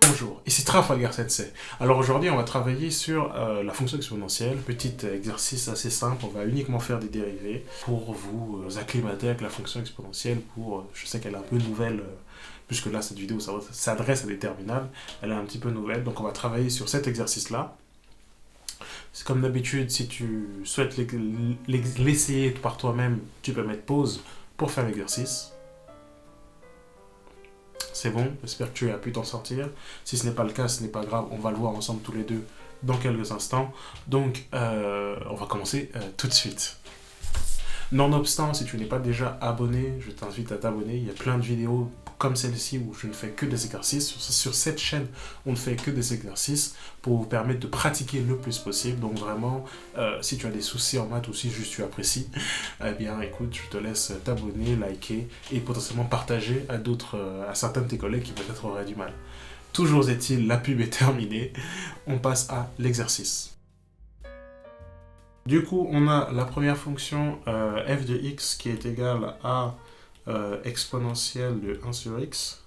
Bonjour, ici Trafalgar Sensei. Alors aujourd'hui, on va travailler sur la fonction exponentielle. Petit exercice assez simple, on va uniquement faire des dérivés pour vous acclimater avec la fonction exponentielle. Je sais qu'elle est un peu nouvelle, puisque là, cette vidéo s'adresse à des terminales. Elle est un petit peu nouvelle, donc on va travailler sur cet exercice-là. C'est comme d'habitude, si tu souhaites l'essayer par toi-même, tu peux mettre pause pour faire l'exercice. C'est bon, j'espère que tu as pu t'en sortir. Si ce n'est pas le cas, ce n'est pas grave, on va le voir ensemble tous les deux dans quelques instants. Donc, on va commencer tout de suite. Nonobstant, si tu n'es pas déjà abonné, je t'invite à t'abonner. Il y a plein de vidéos comme celle-ci où je ne fais que des exercices. Sur cette chaîne, on ne fait que des exercices pour vous permettre de pratiquer le plus possible. Donc vraiment, si tu as des soucis en maths ou si juste tu apprécies, eh bien écoute, je te laisse t'abonner, liker et potentiellement partager à certains de tes collègues qui peut-être auraient du mal. Toujours est-il, la pub est terminée. On passe à l'exercice. Du coup, on a la première fonction f de x qui est égale à exponentielle de 1 sur x.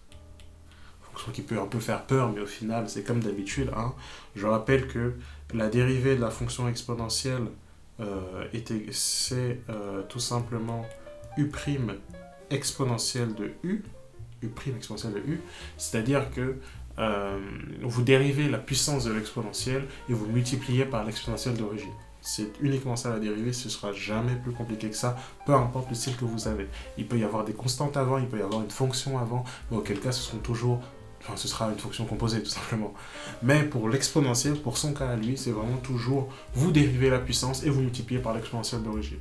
Fonction qui peut un peu faire peur, mais au final, c'est comme d'habitude. Hein. Je rappelle que la dérivée de la fonction exponentielle, c'est tout simplement u' exponentielle de u. U' exponentielle de u. C'est-à-dire que vous dérivez la puissance de l'exponentielle et vous multipliez par l'exponentielle d'origine. C'est uniquement ça la dérivée, ce sera jamais plus compliqué que ça, peu importe le style que vous avez. Il peut y avoir des constantes avant, il peut y avoir une fonction avant, mais auquel cas ce sera une fonction composée tout simplement. Mais pour l'exponentielle, pour son cas à lui, c'est vraiment toujours vous dérivez la puissance et vous multipliez par l'exponentielle d'origine.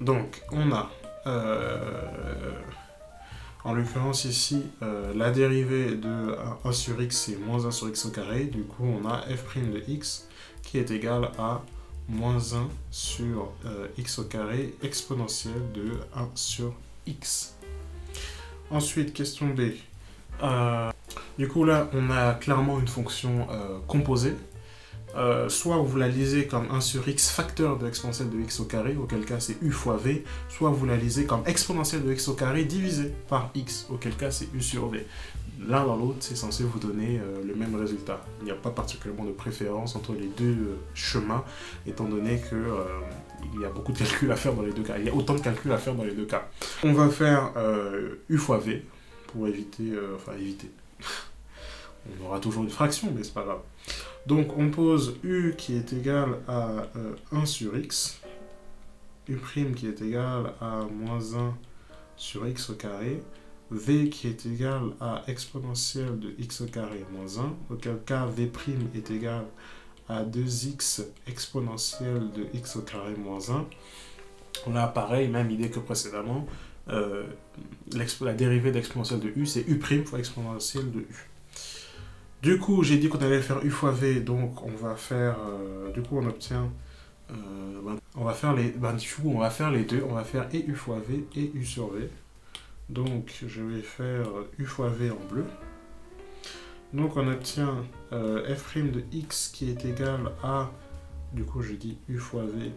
Donc on a en l'occurrence ici, la dérivée de 1 sur x, c'est moins 1 sur x au carré. Du coup, on a f' de x qui est égal à moins 1 sur x au carré exponentielle de 1 sur x. Ensuite, question B. Du coup, là, on a clairement une fonction composée. Soit vous la lisez comme 1 sur x facteur de l'exponentielle de x au carré, auquel cas c'est u fois v, soit vous la lisez comme exponentielle de x au carré divisé par x, auquel cas c'est u sur v. L'un dans l'autre, c'est censé vous donner le même résultat. Il n'y a pas particulièrement de préférence entre les deux chemins, étant donné qu'il y a beaucoup de calculs à faire dans les deux cas. Il y a autant de calculs à faire dans les deux cas. On va faire u fois v, pour éviter. On aura toujours une fraction, mais c'est pas grave. Donc on pose u qui est égal à 1 sur x, u' qui est égal à moins 1 sur x au carré, v qui est égal à exponentielle de x au carré moins 1, auquel cas v' est égal à 2x exponentielle de x au carré moins 1. On a pareil, même idée que précédemment, la dérivée d'exponentielle de u, c'est u' fois exponentielle de u. Du coup, j'ai dit qu'on allait faire u fois v, donc on va faire, du coup on obtient, on va faire les deux, on va faire et u fois v et u sur v. Donc je vais faire u fois v en bleu. Donc on obtient f' de x qui est égal à, du coup je dis u fois v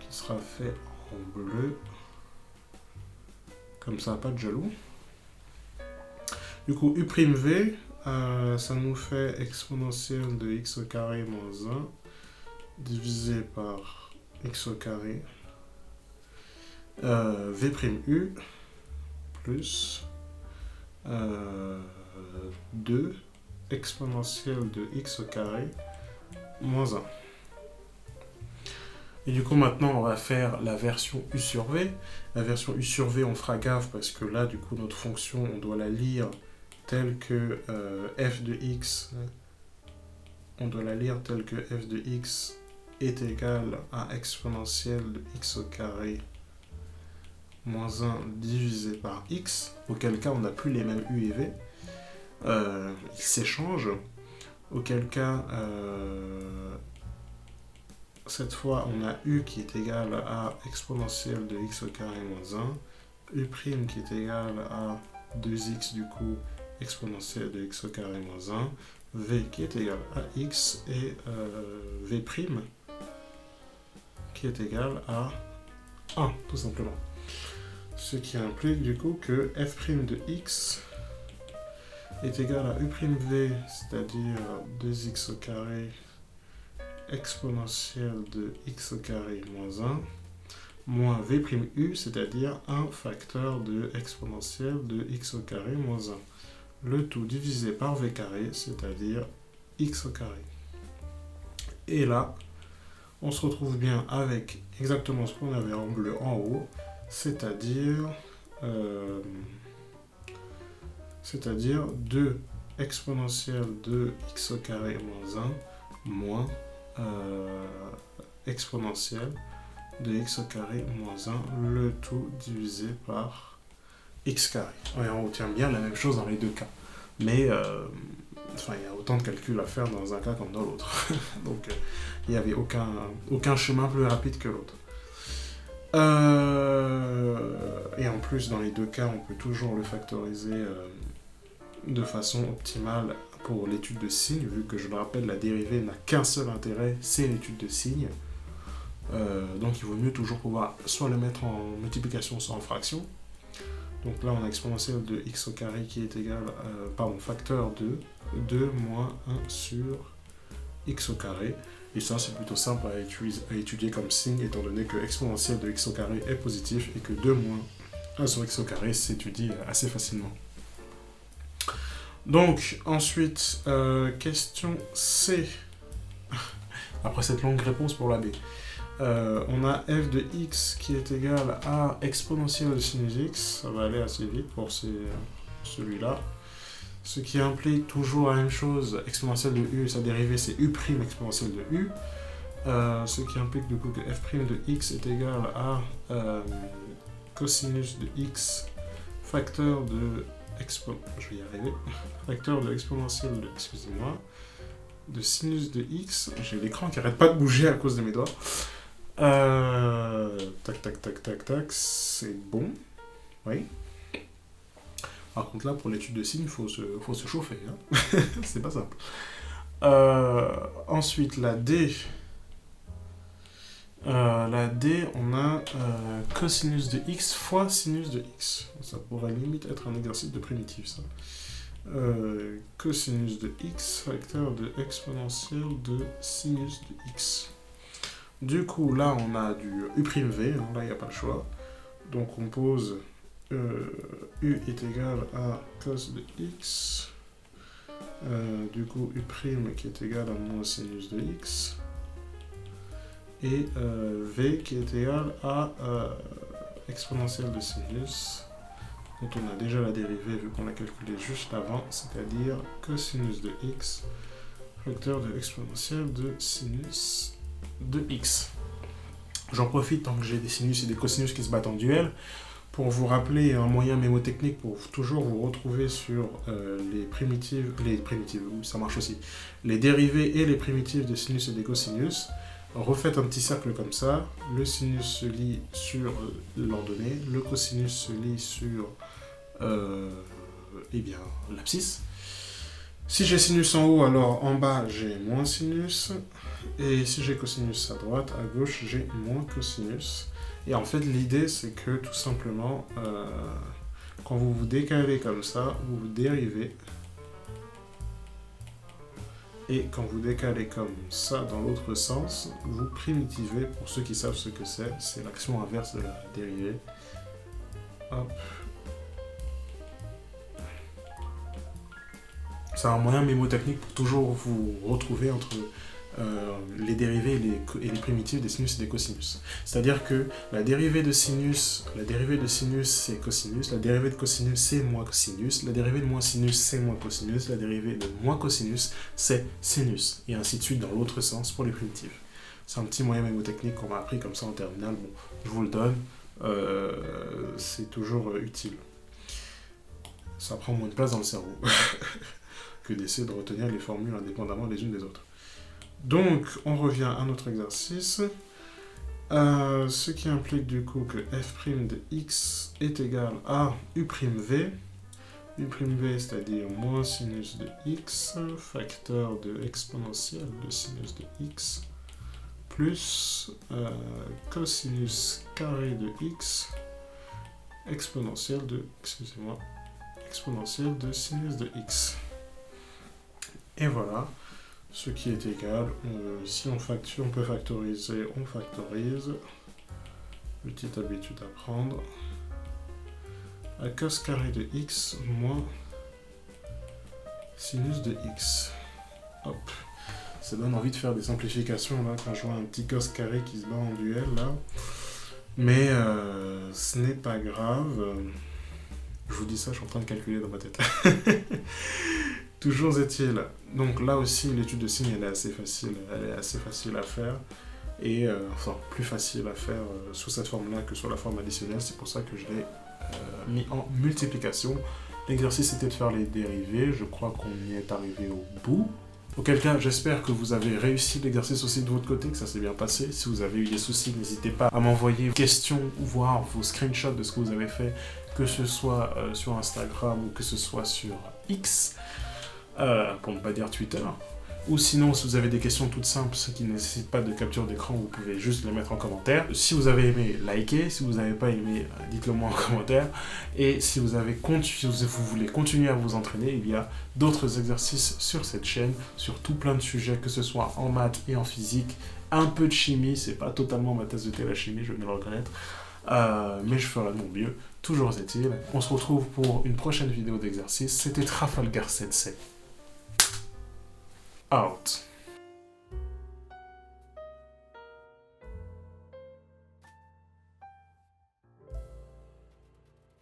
qui sera fait en bleu, comme ça pas de jaloux. Du coup, u'v, ça nous fait exponentielle de x au carré moins 1 divisé par x au carré v'u plus 2 exponentielle de x au carré moins 1. Et du coup, maintenant, on va faire la version u sur v. La version u sur v, on fera gaffe parce que là, du coup, notre fonction, on doit la lire telle que f de x, est égal à exponentielle de x au carré moins 1 divisé par x, auquel cas on n'a plus les mêmes u et v. Ils s'échangent, auquel cas cette fois on a u qui est égal à exponentielle de x au carré moins 1, u' qui est égal à 2x du coup exponentielle de x au carré moins 1, v qui est égal à x et v' qui est égal à 1 tout simplement. Ce qui implique du coup que f' de x est égal à u'v, c'est-à-dire 2x au carré exponentielle de x au carré moins 1, moins v'u, c'est-à-dire un facteur de exponentielle de x au carré moins 1. Le tout divisé par v carré, c'est-à-dire x au carré. Et là, on se retrouve bien avec exactement ce qu'on avait en bleu en haut, c'est-à-dire 2 exponentielle de x au carré moins 1 moins exponentielle de x au carré moins 1, le tout divisé par x carré. Et on retient bien la même chose dans les deux cas. Mais il y a autant de calculs à faire dans un cas comme dans l'autre. Donc il n'y avait aucun chemin plus rapide que l'autre. Et en plus, dans les deux cas, on peut toujours le factoriser de façon optimale pour l'étude de signe, vu que je le rappelle, la dérivée n'a qu'un seul intérêt, c'est l'étude de signe. Donc il vaut mieux toujours pouvoir soit le mettre en multiplication, soit en fraction. Donc là, on a exponentielle de x au carré qui est égal à, facteur de 2 moins 1 sur x au carré. Et ça, c'est plutôt simple à étudier comme signe, étant donné que exponentielle de x au carré est positif et que 2 moins 1 sur x au carré s'étudie assez facilement. Donc, ensuite, question C. Après cette longue réponse pour la B. On a f de x qui est égal à exponentielle de sinus x. Ça va aller assez vite pour celui-là. Ce qui implique toujours la même chose, exponentielle de u, sa dérivée c'est u' exponentielle de u. Ce qui implique du coup que f' de x est égal à cosinus de x facteur de facteur de exponentielle de, excusez-moi, de sinus de x. J'ai l'écran qui arrête pas de bouger à cause de mes doigts. Tac, c'est bon. Oui. Par contre là, pour l'étude de signe, il faut se chauffer. Hein. C'est pas simple. Ensuite, la D. On a cosinus de x fois sinus de x. Ça pourrait limite être un exercice de primitif, ça. Cosinus de x, facteur de exponentielle de sinus de x. Du coup, là, on a du u'v, hein, là, il n'y a pas le choix. Donc, on pose u est égal à cos de x. Du coup, u' qui est égal à moins sinus de x. Et v qui est égal à exponentielle de sinus, dont on a déjà la dérivée vu qu'on l'a calculé juste avant, c'est-à-dire cosinus de x, facteur de exponentielle de sinus de x. J'en profite tant que j'ai des sinus et des cosinus qui se battent en duel pour vous rappeler un moyen mémotechnique pour toujours vous retrouver sur les primitives, ça marche aussi, les dérivées et les primitives des sinus et des cosinus. Refaites un petit cercle comme ça, le sinus se lie sur l'ordonnée, le cosinus se lie sur l'abscisse. Si j'ai sinus en haut, alors en bas j'ai moins sinus, et si j'ai cosinus à droite, à gauche j'ai moins cosinus. Et en fait l'idée c'est que tout simplement, quand vous vous décalez comme ça, vous vous dérivez. Et quand vous décalez comme ça dans l'autre sens, vous primitivez. Pour ceux qui savent ce que c'est l'action inverse de la dérivée. Hop. C'est un moyen mémotechnique pour toujours vous retrouver entre les dérivées et les primitives des sinus et des cosinus. C'est-à-dire que la dérivée de sinus c'est cosinus, la dérivée de cosinus c'est moins cosinus, la dérivée de moins sinus c'est moins cosinus, la dérivée de moins cosinus c'est sinus, et ainsi de suite dans l'autre sens pour les primitives. C'est un petit moyen mémotechnique qu'on m'a appris comme ça en terminale. Bon, je vous le donne, c'est toujours utile. Ça prend moins de place dans le cerveau que d'essayer de retenir les formules indépendamment les unes des autres. Donc, on revient à notre exercice, ce qui implique du coup que f' de x est égal à u'v, c'est-à-dire moins sinus de x, facteur de exponentielle de sinus de x, plus cosinus carré de x, exponentielle de, excusez-moi, exponentielle de sinus de x. Et voilà, ce qui est égal, si on peut factoriser, on factorise. Petite habitude à prendre. À cos carré de x moins sinus de x. Hop. Ça donne envie de faire des simplifications là quand je vois un petit cos carré qui se bat en duel là. Mais ce n'est pas grave. Je vous dis ça, je suis en train de calculer dans ma tête. Toujours est-il. Donc là aussi, l'étude de signe, elle est assez facile à faire. Et enfin, plus facile à faire sous cette forme-là que sur la forme additionnelle. C'est pour ça que je l'ai mis en multiplication. L'exercice était de faire les dérivés. Je crois qu'on y est arrivé au bout. Auquel cas, j'espère que vous avez réussi l'exercice aussi de votre côté, que ça s'est bien passé. Si vous avez eu des soucis, n'hésitez pas à m'envoyer vos questions ou voir vos screenshots de ce que vous avez fait, que ce soit sur Instagram ou que ce soit sur X, pour ne pas dire Twitter. Ou sinon, si vous avez des questions toutes simples, ce qui ne nécessite pas de capture d'écran, vous pouvez juste les mettre en commentaire. Si vous avez aimé, likez. Si vous n'avez pas aimé, dites-le moi en commentaire. Et si vous voulez continuer à vous entraîner, il y a d'autres exercices sur cette chaîne, sur tout plein de sujets, que ce soit en maths et en physique. Un peu de chimie, c'est pas totalement ma tasse de thé la chimie, je vais bien le reconnaître. Mais je ferai de mon mieux. Toujours est-il, on se retrouve pour une prochaine vidéo d'exercice. C'était Trafalgar Sensei. Out.